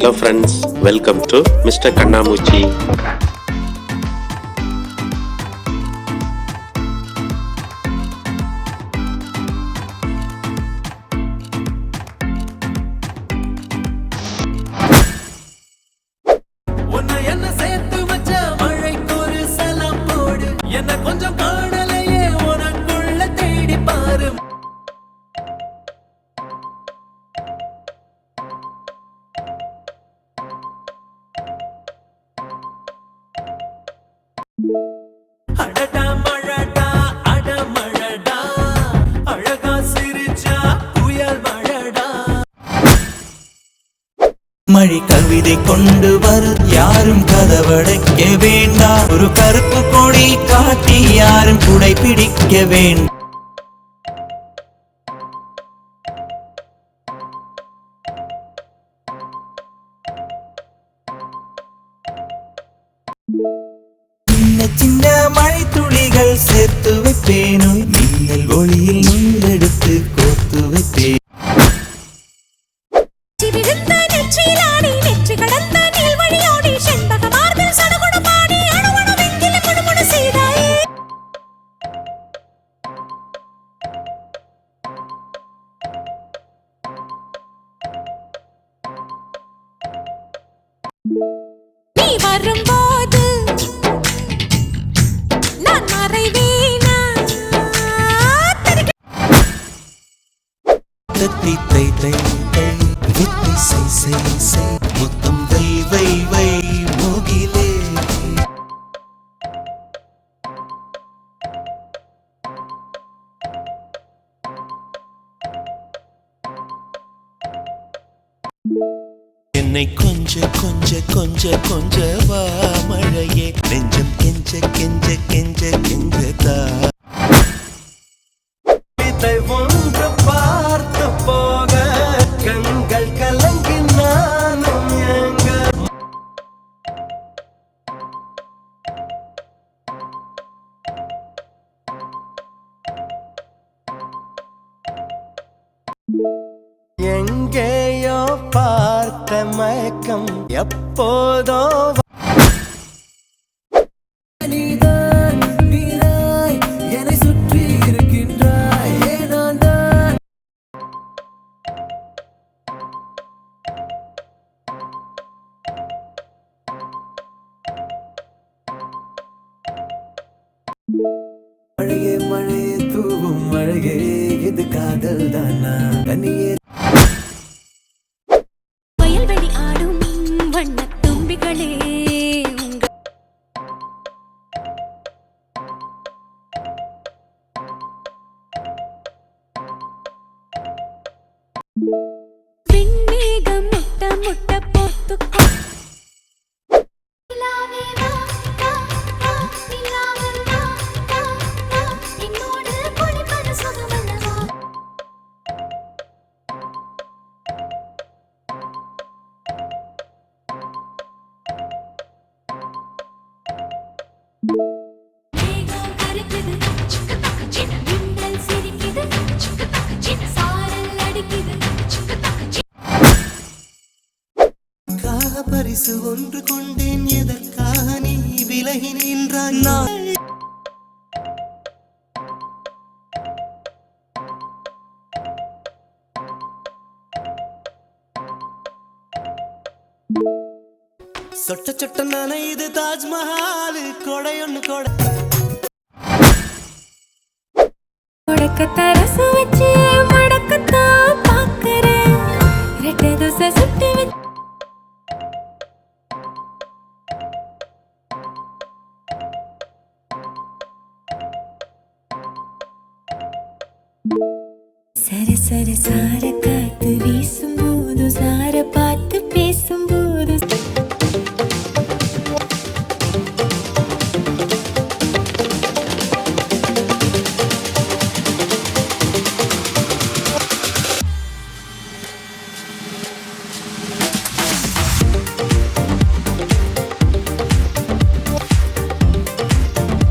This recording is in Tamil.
Hello friends, welcome to Mr. Kannamuchi. மழை கவிதை கொண்டு வரு யாரும் கதவடைக்க வேண்டாம். ஒரு கருப்பு கொடி காட்டி யாரும் குடை பிடிக்க வேண்டாம். சின்ன சின்ன மழை துளிகள் சேர்த்து வைப்பேனோ, மின்னல் ஒளியில் நுண்ணெடுத்து கோர்த்து வைப்பேன். வரும்போது நான் மறைவேனா தத்தி தை தை தை வித்தை சை சை சை முத்தம் வை வை வை மோகிலே. என்னை கொஞ்ச கொஞ்ச கொஞ்ச கொஞ்ச வா மழையே, நெஞ்சம் கெஞ்ச கெஞ்ச கெஞ்ச கெஞ்சதா. இதை ஒன்று பார்த்து போக கண்கள் கலங்கி நானும் எங்க. எங்கேயோ பார்த்த மயக்கம் எப்போதோ நீதான் நீராய் என்னை சுற்றி இருக்கின்றாய். ஏனாந்தான் மழையே மழையே தூவும் மழையே, இது காதல் தானா தனியே. பரிசு ஒன்று கொண்டேன், எதற்காக நீ விலகி நின்றாய்? நான் சொட்ட சொட்ட நனையுது தாஜ்மஹால், கொடையொன்னு கொடை தரசு வச்சு மடக்கத்தான் பாக்குறேன். ரெட்டை தோசை சுட்டு வச்சு சரி சரி சார காத்து வீசு